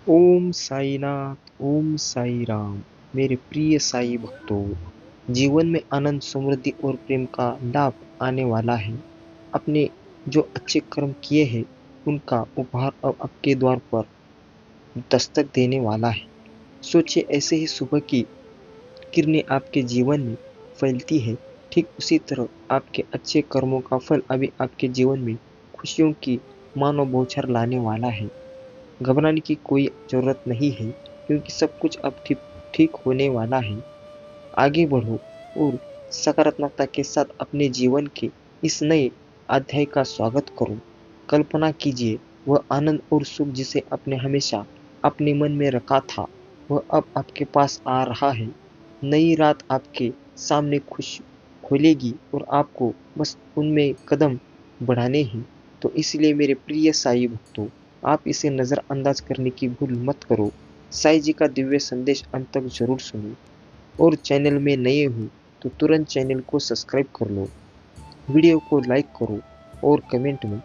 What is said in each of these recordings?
ओम साईनाथ ओम साई राम। मेरे प्रिय साई भक्तों, जीवन में आनंद समृद्धि और प्रेम का लाभ आने वाला है। अपने जो अच्छे कर्म किए हैं उनका उपहार अब आपके द्वार पर दस्तक देने वाला है। सोचिए, ऐसे ही सुबह की किरणें आपके जीवन में फैलती है, ठीक उसी तरह आपके अच्छे कर्मों का फल अभी आपके जीवन में खुशियों की मानो बौछार लाने वाला है। घबराने की कोई जरूरत नहीं है, क्योंकि सब कुछ अब ठीक ठीक होने वाला है। आगे बढ़ो और सकारात्मकता के साथ अपने जीवन के इस नए अध्याय का स्वागत करो। कल्पना कीजिए, वह आनंद और सुख जिसे आपने हमेशा अपने मन में रखा था, वह अब आपके पास आ रहा है। नई रात आपके सामने खुश खोलेगी और आपको बस उनमें कदम बढ़ाने हैं। तो इसलिए मेरे प्रिय साई भक्तों, आप इसे नज़रअंदाज करने की भूल मत करो। साई जी का दिव्य संदेश अंत तक जरूर सुनो। और चैनल में नए हो तो तुरंत चैनल को सब्सक्राइब कर लो, वीडियो को लाइक करो और कमेंट में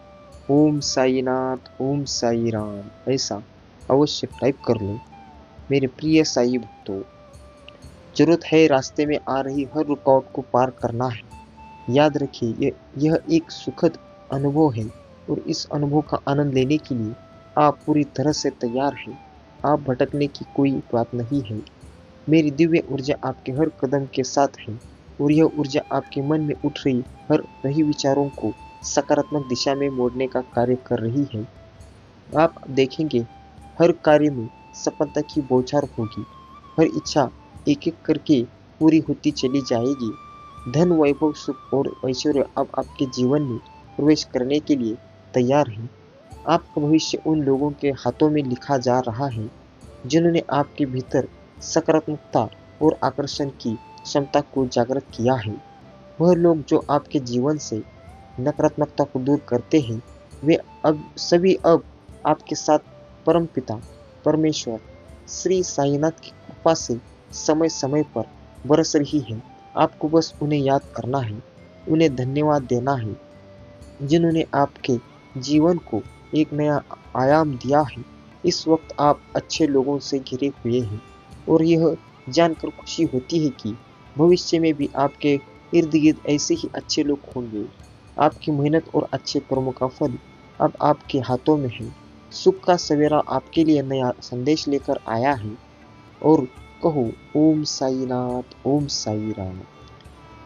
ओम साईनाथ ओम साई राम ऐसा अवश्य टाइप कर लो। मेरे प्रिय साई भक्तों, जरूरत है रास्ते में आ रही हर रुकावट को पार करना है। याद रखिए, यह एक सुखद अनुभव है और इस अनुभव का आनंद लेने के लिए आप पूरी तरह से तैयार हैं। आप भटकने की कोई बात नहीं है। मेरी दिव्य ऊर्जा आपके हर कदम के साथ है और यह ऊर्जा आपके मन में उठ रही विचारों को सकारात्मक दिशा में मोड़ने का कार्य कर रही है। आप देखेंगे, हर कार्य में सफलता की बौछार होगी। हर इच्छा एक-एक करके पूरी होती चली जाएगी। धन, वैभव, सुख और ऐश्वर्य अब आपके जीवन में प्रवेश करने के लिए तैयार है। आपका भविष्य उन लोगों के हाथों में लिखा जा रहा है जिन्होंने आपके भीतर सकारात्मकता और आकर्षण की क्षमता को जागृत किया है। वह लोग जो आपके जीवन से नकारात्मकता को दूर करते हैं, वे अब आपके साथ परमपिता परमेश्वर श्री साईनाथ की कृपा से समय समय पर बरस रही है। आपको बस उन्हें याद करना है, उन्हें धन्यवाद देना है जिन्होंने आपके जीवन को एक नया आयाम दिया है। इस वक्त आप अच्छे लोगों से घिरे हुए हैं और यह जानकर खुशी होती है कि भविष्य में भी आपके इर्द गिर्द ऐसे ही अच्छे लोग होंगे। आपकी मेहनत और अच्छे कर्मों का फल अब आपके हाथों में है। सुख का सवेरा आपके लिए नया संदेश लेकर आया है और कहो ओम साईनाथ ओम साई राम।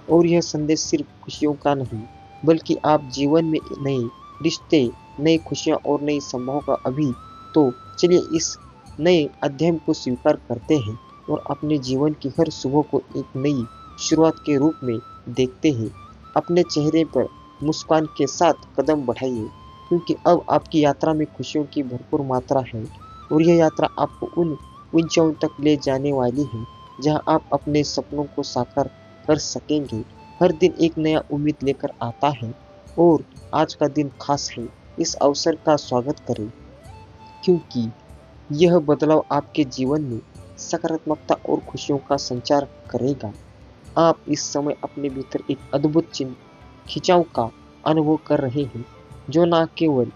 और यह संदेश सिर्फ खुशियों का नहीं, बल्कि आप जीवन में नए रिश्ते, नई खुशियाँ और नई संभव का अभी तो चलिए इस नए अध्याय को स्वीकार करते हैं और अपने जीवन की हर सुबह को एक नई शुरुआत के रूप में देखते हैं। अपने चेहरे पर मुस्कान के साथ कदम बढ़ाइए, क्योंकि अब आपकी यात्रा में खुशियों की भरपूर मात्रा है और यह यात्रा आपको उन ऊंचाइयों तक ले जाने वाली है जहां आप अपने सपनों को साकार कर सकेंगे। हर दिन एक नया उम्मीद लेकर आता है और आज का दिन खास है। इस अवसर का स्वागत करें, क्योंकि यह बदलाव आपके जीवन में सकारात्मकता और खुशियों का संचार करेगा। आप इस समय अपने भीतर एक अद्भुत खिंचाव का अनुभव कर रहे हैं, जो न केवल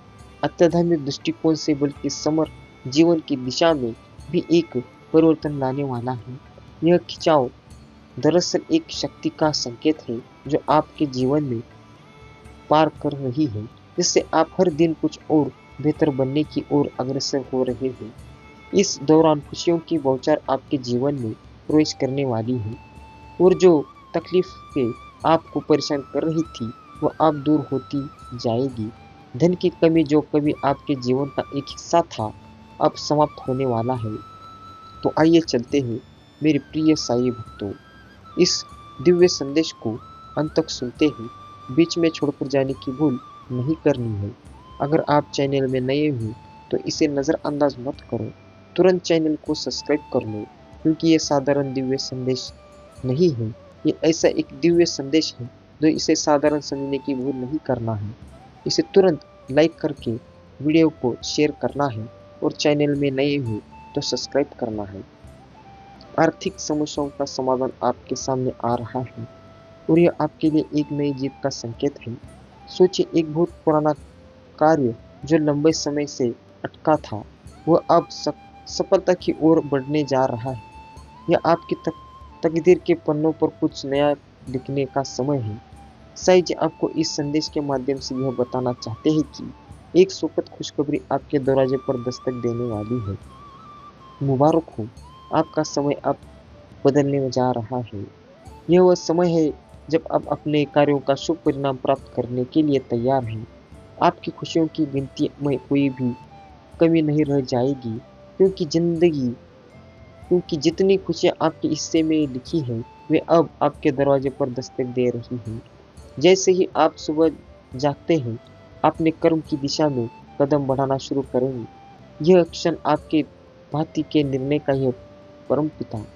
आध्यात्मिक दृष्टिकोण से बल्कि समग्र जीवन की दिशा में भी एक परिवर्तन लाने वाला है। यह खिंचाव दरअसल एक शक्ति का संकेत है जो आपके जीवन में पार कर रही है, जिससे आप हर दिन कुछ और बेहतर बनने की ओर अग्रसर हो रहे हैं। इस दौरान खुशियों की बौछार आपके जीवन में प्रवेश करने वाली है और जो तकलीफें आपको परेशान कर रही थी, वह अब दूर होती जाएगी। धन की कमी जो कभी आपके जीवन का एक हिस्सा था, अब समाप्त होने वाला है। तो आइए चलते हैं मेरे प्रिय साई भक्तों, इस दिव्य संदेश को अंत तक सुनते हैं। बीच में छोड़कर जाने की भूल नहीं करनी है। अगर आप चैनल में नए हो तो इसे नज़रअंदाज मत करो, तुरंत चैनल को सब्सक्राइब कर लो, क्योंकि ये साधारण दिव्य संदेश नहीं है। ये ऐसा एक दिव्य संदेश है जो इसे साधारण समझने की भूल नहीं करना है। इसे तुरंत लाइक करके वीडियो को शेयर करना है और चैनल में नए हो तो सब्सक्राइब करना है। आर्थिक समस्याओं का समाधान आपके सामने आ रहा है और यह आपके लिए एक नई जीत का संकेत है। सोचिए, एक बहुत पुराना कार्य जो लंबे समय से अटका था, वह अब सफलता की ओर बढ़ने जा रहा है। यह आपकी तकदीर के पन्नों पर कुछ नया लिखने का समय है। साईं जी आपको इस संदेश के माध्यम से यह बताना चाहते हैं कि एक सुखद खुशखबरी आपके दरवाजे पर दस्तक देने वाली है। मुबारक हो, आपका समय अब बदलने में जा रहा है। यह वह समय है जब आप अपने कार्यों का शुभ परिणाम प्राप्त करने के लिए तैयार हैं। आपकी खुशियों की गिनती में कोई भी कमी नहीं रह जाएगी, क्योंकि जितनी खुशियाँ आपके हिस्से में लिखी हैं, वे अब आपके दरवाजे पर दस्तक दे रही हैं। जैसे ही आप सुबह जागते हैं, अपने कर्म की दिशा में कदम बढ़ाना शुरू करेंगे। यह क्षण आपके भांति के निर्णय का यह परमपिता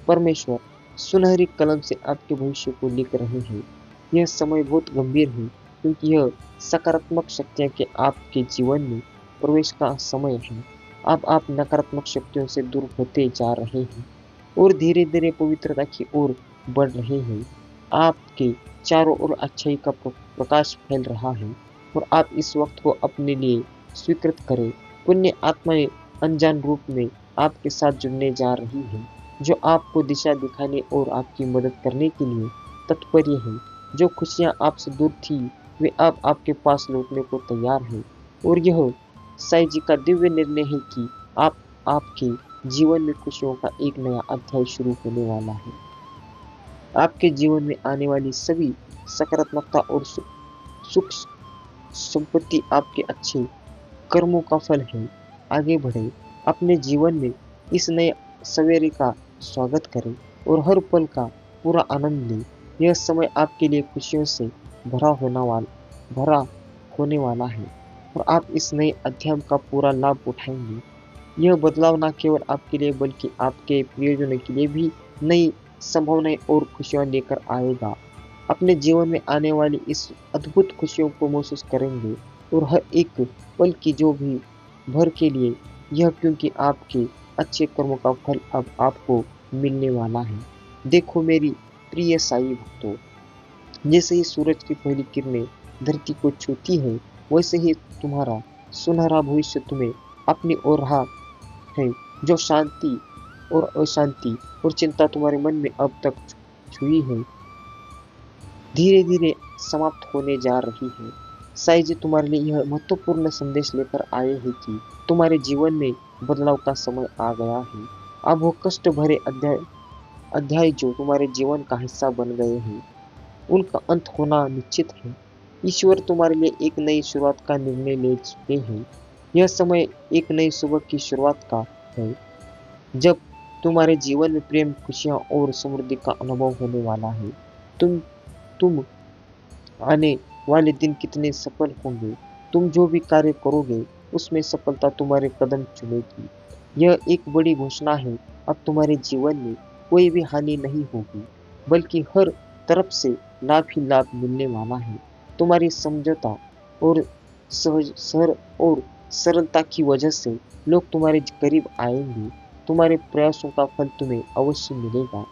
परमेश्वर सुनहरी कलम से आपके भविष्य को लिख रहे हैं। यह समय बहुत गंभीर है, क्योंकि यह सकारात्मक शक्तियाँ के आपके जीवन में प्रवेश का समय है। अब आप नकारात्मक शक्तियों से दूर होते जा रहे हैं और धीरे धीरे पवित्रता की ओर बढ़ रहे हैं। आपके चारों ओर अच्छाई का प्रकाश फैल रहा है और आप इस वक्त को अपने लिए स्वीकृत करें। पुण्य आत्माएं अनजान रूप में आपके साथ जुड़ने जा रही हैं, जो आपको दिशा दिखाने और आपकी मदद करने के लिए तत्पर हैं। जो खुशियाँ आपसे दूर थी, वे अब आपके पास लौटने को तैयार हैं और यह साईं जी का दिव्य निर्णय है कि आपके जीवन में खुशियों का एक नया अध्याय शुरू होने वाला है। आपके जीवन में आने वाली सभी सकारात्मकता और सुख संपत्ति आपके अच्छे कर्मों का फल है। आगे बढ़े, अपने जीवन में इस नए सवेरे का स्वागत करें और हर पल का पूरा आनंद लें। यह समय आपके लिए खुशियों से भरा होने वाला है और आप इस नए अध्याय का पूरा लाभ उठाएंगे। यह बदलाव न केवल आपके लिए बल्कि आपके प्रियजनों के लिए भी नई संभावनाएं और खुशियां लेकर आएगा। अपने जीवन में आने वाली इस अद्भुत खुशियों को महसूस करेंगे और हर एक पल की जो भी भर के लिए यह, क्योंकि आपके अच्छे कर्मों का फल अब आपको मिलने वाला है। देखो मेरी प्रिय साईं भक्तों, जैसे ही सूरज की पहली किरणें धरती को छूती है, वैसे ही तुम्हारा सुनहरा भविष्य तुम्हें अपनी ओर रहा है। जो शांति और अशांति और चिंता तुम्हारे मन में अब तक छुई है, धीरे धीरे समाप्त होने जा रही है। साईं जी तुम्हारे लिए यह महत्वपूर्ण संदेश लेकर आए हैं कि तुम्हारे जीवन में बदलाव का समय आ गया है। अब वो कष्ट भरे अध्याय जो तुम्हारे जीवन का हिस्सा बन गए हैं, उनका अंत होना निश्चित है। ईश्वर तुम्हारे लिए एक नई शुरुआत का निर्णय ले चुके हैं। यह समय एक नई सुबह की शुरुआत का है, जब तुम्हारे जीवन में प्रेम, खुशियां और समृद्धि का अनुभव होने वाला है। तुम आने वाले दिन कितने सफल होंगे। तुम जो भी कार्य करोगे, उसमें सफलता तुम्हारे कदम चुमेगी। यह एक बड़ी घोषणा है। अब तुम्हारे जीवन में कोई भी हानि नहीं होगी, बल्कि हर तरफ से लाभ ही लाभ मिलने वाला है। तुम्हारी समझौता और सरलता की वजह से लोग तुम्हारे करीब आएंगे। तुम्हारे प्रयासों का फल तुम्हें अवश्य मिलेगा।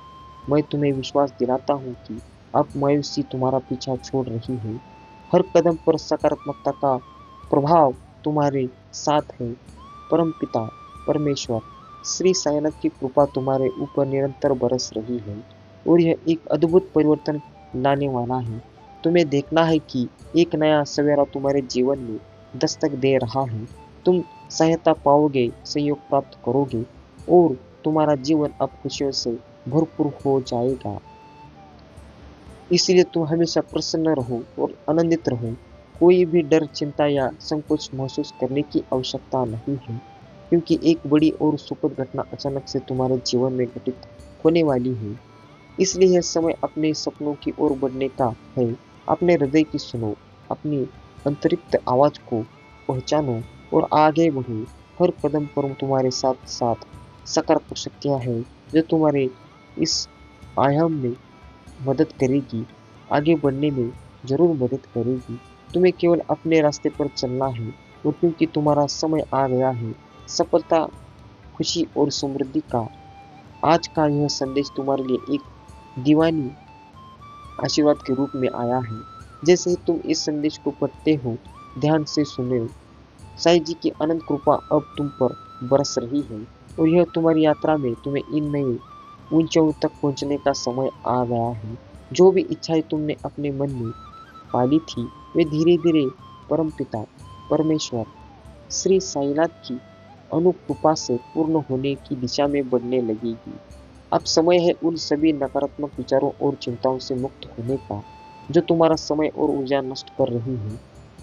मैं तुम्हें विश्वास दिलाता हूँ कि अब मायूसी तुम्हारा पीछा छोड़ रही है। हर कदम पर सकारात्मकता का प्रभाव तुम्हारे साथ है। परमपिता परमेश्वर श्री साईनाथ की कृपा तुम्हारे ऊपर निरंतर बरस रही है और यह एक अद्भुत परिवर्तन लाने वाला है। तुम्हें देखना है कि एक नया सवेरा तुम्हारे जीवन में दस्तक दे रहा है। तुम सहायता पाओगे, सहयोग प्राप्त करोगे और तुम्हारा जीवन अब खुशियों से भरपूर हो जाएगा। इसलिए तुम हमेशा प्रसन्न रहो और आनंदित रहो। कोई भी डर, चिंता या संकोच महसूस करने की आवश्यकता नहीं है, क्योंकि एक बड़ी और सुखद घटना अचानक से तुम्हारे जीवन में घटित होने वाली है। इसलिए यह समय अपने सपनों की ओर बढ़ने का है। अपने हृदय की सुनो, अपनी अंतरिक्त आवाज को पहचानो और आगे बढ़ो। हर कदम पर तुम्हारे साथ साथ सकारात्मक शक्तियाँ हैं, जो तुम्हारे इस आयाम में मदद करेगी, आगे बढ़ने में जरूर मदद करेगी। तुम्हें केवल अपने रास्ते पर चलना है और क्योंकि तुम्हारा समय आ गया है सफलता, खुशी और समृद्धि का। आज का यह संदेश तुम्हारे लिए एक दीवानी आशीर्वाद के रूप में आया है। जैसे ही तुम इस संदेश को पढ़ते हो, ध्यान से सुनो। साईं जी की अनंत कृपा अब तुम पर बरस रही है और यह तुम्हारी यात्रा में तुम्हें इन नई ऊंचाइयों तक पहुंचने का समय आ गया है। जो भी इच्छाएं तुमने अपने मन में पाली थी वे धीरे धीरे परमपिता परमेश्वर श्री साईनाथ की अनुकृपा से पूर्ण होने की दिशा में बढ़ने लगेगी। अब समय है उन सभी नकारात्मक विचारों और चिंताओं से मुक्त होने का जो तुम्हारा समय और ऊर्जा नष्ट कर रही है।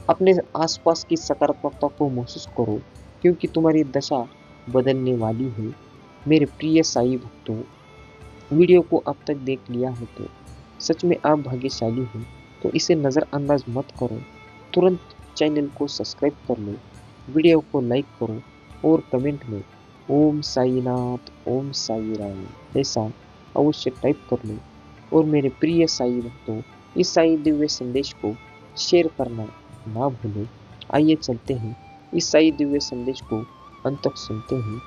अपने आसपास की सकारात्मकता को महसूस करो क्योंकि तुम्हारी दशा बदलने वाली है। मेरे प्रिय साई भक्तों, वीडियो को अब तक देख लिया है तो सच में आप भाग्यशाली हैं। तो इसे नज़रअंदाज मत करो, तुरंत चैनल को सब्सक्राइब कर लो, वीडियो को लाइक करो और कमेंट में ओम साईनाथ ओम साई राम ऐसा अवश्य टाइप कर लो। और मेरे प्रिय साई भक्तों, इस साई दिव्य संदेश को शेयर करना ना भूलें। आइए चलते हैं इस साई दिव्य संदेश को अंत तक सुनते हैं।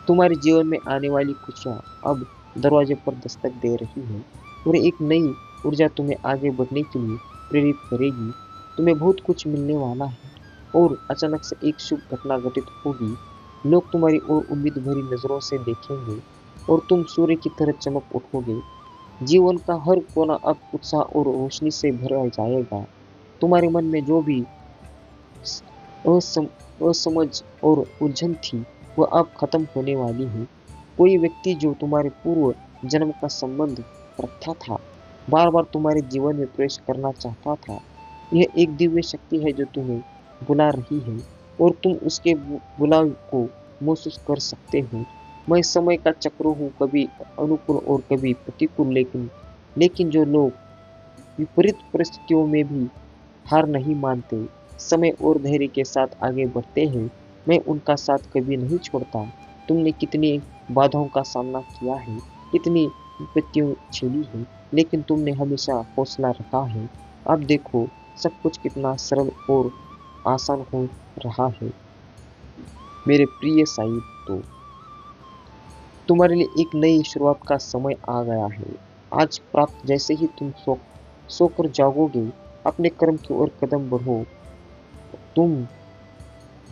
तुम्हारे जीवन में आने वाली खुशियाँ अब दरवाजे पर दस्तक दे रही है और एक नई ऊर्जा तुम्हें आगे बढ़ने के लिए प्रेरित करेगी। तुम्हें बहुत कुछ मिलने वाला है और अचानक से एक शुभ घटना घटित होगी। लोग तुम्हारी ओर उम्मीद भरी नजरों से देखेंगे और तुम सूर्य की तरह चमक उठोगे। जीवन का हर कोना अब उत्साह और रोशनी से भरा जाएगा। तुम्हारे मन में जो भी असम, असमझ और उलझन थी वह अब खत्म होने वाली है। कोई व्यक्ति जो तुम्हारे पूर्व जन्म का संबंध रखता था, बार बार तुम्हारे जीवन में प्रवेश करना चाहता था, यह एक दिव्य शक्ति है जो तुम्हें बुला रही है और तुम उसके बुलाव को महसूस कर सकते हो। मैं समय का चक्र हूँ, कभी अनुकूल और कभी प्रतिकूल, लेकिन जो लोग विपरीत परिस्थितियों में भी हार नहीं मानते, समय और धैर्य के साथ आगे बढ़ते हैं, मैं उनका साथ कभी नहीं छोड़ता। तुमने कितनी बाधाओं का सामना किया है, कितनी विपत्तियां झेली है, लेकिन तुमने हमेशा हौसला रखा है। अब देखो सब कुछ कितना सरल और आसान हो रहा है। मेरे प्रिय साई, तो तुम्हारे लिए एक नई शुरुआत का समय आ गया है। आज प्राप्त जैसे ही तुम सोकर जागोगे, अपने कर्म की ओर कदम बढ़ो। तुम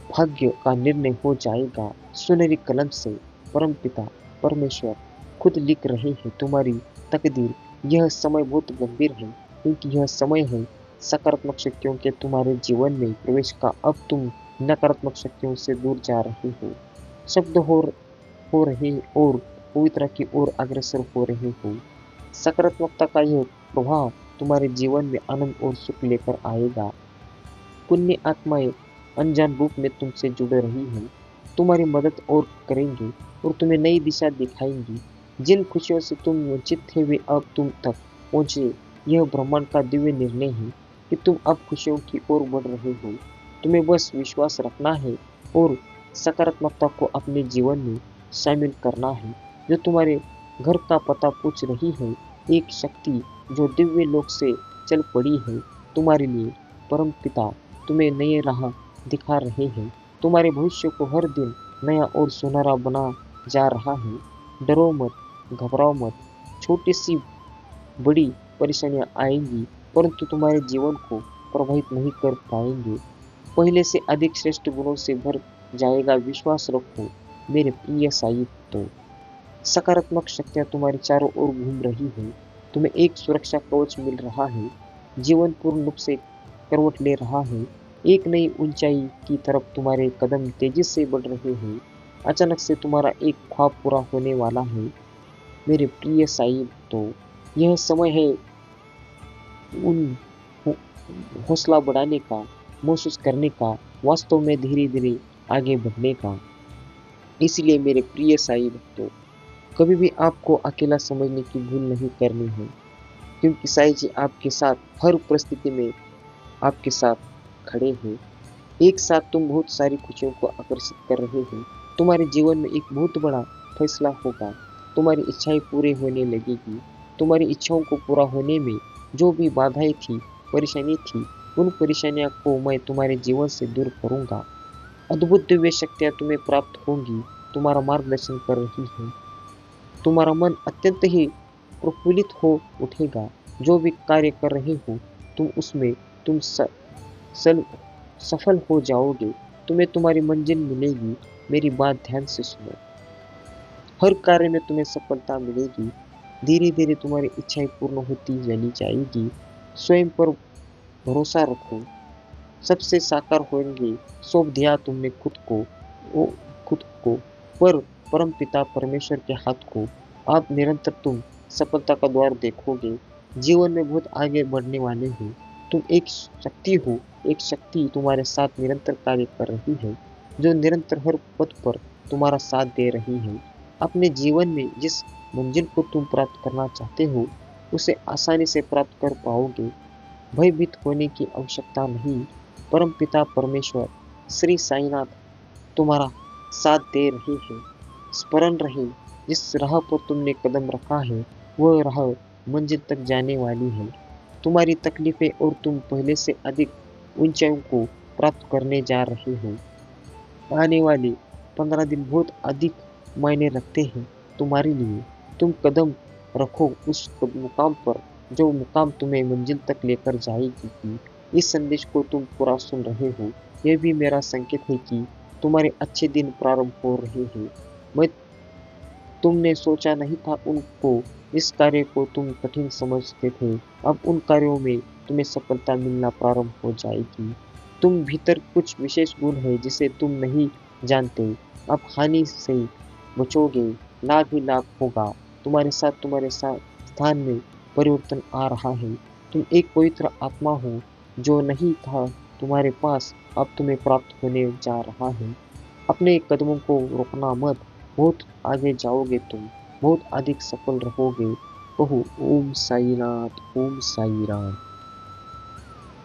भाग्य का निर्णय हो जाएगा। सुनहरी कलम से परमपिता परमेश्वर खुद लिख रहे हैं तुम्हारी तकदीर। यह समय बहुत गंभीर है क्योंकि यह समय है सकारात्मक शक्तियों के तुम्हारे जीवन में प्रवेश का। अब तुम नकारात्मक शक्तियों से दूर जा रहे हो, शब्द हो रहे और पवित्रता की ओर अग्रसर हो रहे हो। सकारात्मकता का यह प्रभाव तुम्हारे जीवन में आनंद और सुख लेकर आएगा। पुण्य आत्माएं अनजान रूप में तुमसे जुड़ रही हैं, तुम्हारी मदद और करेंगी और तुम्हें नई दिशा दिखाएंगी। जिन खुशियों से तुम वंचित थे वे अब तुम तक पहुंचे। यह ब्रह्मांड का दिव्य निर्णय है कि तुम अब खुशियों की ओर बढ़ रहे हो। तुम्हें बस विश्वास रखना है और सकारात्मकता को अपने जीवन में शामिल करना है। जो तुम्हारे घर का पता पूछ रही है, एक शक्ति जो दिव्य लोक से चल पड़ी है तुम्हारे लिए। परम पिता तुम्हें नई राह दिखा रहे हैं, तुम्हारे भविष्य को हर दिन नया और सुनहरा बना जा रहा है। डरो मत, घबराओ मत। छोटी सी बड़ी परेशानियां आएंगी परंतु तुम्हारे जीवन को प्रभावित नहीं कर पाएंगे। पहले से अधिक श्रेष्ठ गुणों से भर जाएगा। विश्वास रखो मेरे प्रिय साई। तो सकारात्मक शक्तियां तुम्हारे चारों ओर घूम रही है। तुम्हें एक सुरक्षा कवच मिल रहा है। जीवन पूर्ण रूप से करवट ले रहा है। एक नई ऊंचाई की तरफ तुम्हारे कदम तेजी से बढ़ रहे हैं। अचानक से तुम्हारा एक ख्वाब पूरा होने वाला है। मेरे प्रिय साई, तो यह समय है उन हौसला बढ़ाने का, महसूस करने का, वास्तव में धीरे धीरे आगे बढ़ने का। इसलिए मेरे प्रिय साई भक्तों, कभी भी आपको अकेला समझने की भूल नहीं करनी है क्योंकि साई जी आपके साथ हर परिस्थिति में आपके साथ खड़े हैं। एक साथ तुम बहुत सारी खुशियों को आकर्षित कर रहे हो। तुम्हारे जीवन में एक बहुत बड़ा फैसला होगा। तुम्हारी इच्छाएं पूरी होने लगेगी। तुम्हारी इच्छाओं को पूरा होने में जो भी बाधाएं थी, परेशानी थी, उन परेशानियों को मैं तुम्हारे जीवन से दूर करूंगा। अद्भुत दिव्य शक्तियां तुम्हें प्राप्त होंगी, तुम्हारा मार्गदर्शन कर रही है। तुम्हारा मन अत्यंत ही प्रफुल्लित हो उठेगा। जो भी कार्य कर रहे हो तुम उसमें तुम सफल हो जाओगे। तुम्हें तुम्हारी मंजिल मिलेगी। मेरी बात ध्यान से सुनो। हर कार्य में तुम्हें सफलता मिलेगी। धीरे धीरे तुम्हारी इच्छाएं पूर्ण होती चली जाएगी। स्वयं पर भरोसा रखो, सबसे साकार होंगे। सौंप दिया तुमने ओ खुद को पर परम पिता परमेश्वर के हाथ को। आप निरंतर तुम सफलता का द्वार देखोगे। जीवन में बहुत आगे बढ़ने वाले हो। तुम एक शक्ति हो, एक शक्ति तुम्हारे साथ निरंतर कार्य कर रही है, जो निरंतर हर पथ पर तुम्हारा साथ दे रही है। अपने जीवन में जिस मंजिल को तुम प्राप्त करना चाहते हो, उसे आसानी से प्राप्त कर पाओगे। भयभीत होने की आवश्यकता नहीं। परम पिता परमेश्वर श्री साईनाथ तुम्हारा साथ दे रहे हैं। स्मरण रहे, जिस राह पर तुमने कदम रखा है वह राह मंजिल तक जाने वाली है। तुम्हारी तकलीफें और तुम पहले से अधिक ऊंचाइयों को प्राप्त करने जा रहे हो। आने वाले 15 दिन बहुत अधिक मायने रखते हैं तुम्हारे लिए। तुम कदम रखो उस मुकाम पर जो मुकाम तुम्हें मंजिल तक लेकर जाएगी। इस संदेश को तुम पूरा सुन रहे हो, यह भी मेरा संकेत है कि तुम्हारे अच्छे दिन प्रारंभ हो रहे हैं। मैं तुमने सोचा नहीं था उनको, इस कार्य को तुम कठिन समझते थे। अब उन कार्यों में तुम्हें सफलता मिलना प्रारंभ हो जाएगी। तुम भीतर कुछ विशेष गुण है जिसे तुम नहीं जानते। अब हानि से बचोगे, लाभ ही लाभ होगा। तुम्हारे साथ स्थान में परिवर्तन आ रहा है। तुम एक पवित्र आत्मा हो, जो नहीं था तुम्हारे पास अब तुम्हें प्राप्त होने जा रहा है। अपने कदमों को रोकना मत। बहुत आगे जाओगे तुम, बहुत अधिक सफल रहोगे। कहो ओम साईनाथ, ओम साई राम।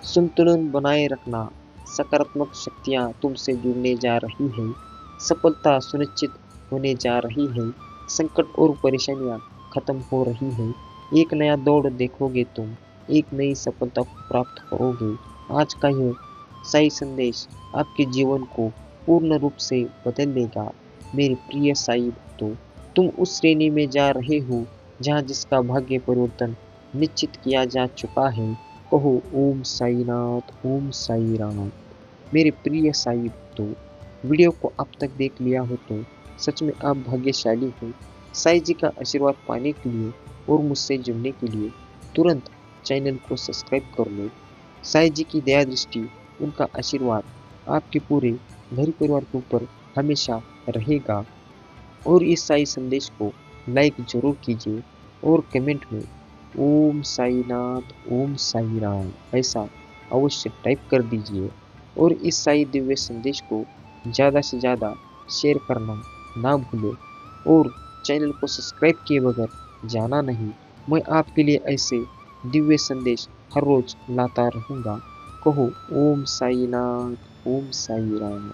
संतुलन बनाए रखना। सकारात्मक शक्तियाँ तुमसे जुड़ने जा रही है। सफलता सुनिश्चित होने जा रही है। संकट और परेशानियाँ खत्म हो रही है। एक नया दौर देखोगे तुम, एक नई सफलता को प्राप्त करोगे। आज का यह सही संदेश आपके जीवन को पूर्ण रूप से बदल देगा। मेरे प्रिय साई भक्तों, तुम उस श्रेणी में जा रहे हो जहाँ जिसका भाग्य परिवर्तन निश्चित किया जा चुका है। कहो ओम साईनाथ, ओम साई राम। मेरे प्रिय साई भक्तों, वीडियो को अब तक देख लिया हो तो सच में आप भाग्यशाली हो। साई जी का आशीर्वाद पाने के लिए और मुझसे जुड़ने के लिए तुरंत चैनल को सब्सक्राइब कर लो। साई जी की दया दृष्टि, उनका आशीर्वाद आपके पूरे घर परिवार के ऊपर हमेशा रहेगा। और इस साई संदेश को लाइक जरूर कीजिए और कमेंट में ओम साईनाथ, ओम साई राम ऐसा अवश्य टाइप कर दीजिए। और इस साई दिव्य संदेश को ज़्यादा से ज़्यादा शेयर करना ना भूलें। और चैनल को सब्सक्राइब किए बगैर जाना नहीं। मैं आपके लिए ऐसे दिव्य संदेश हर रोज लाता रहूँगा। कहो ओम साईनाथ, ओम साई राम।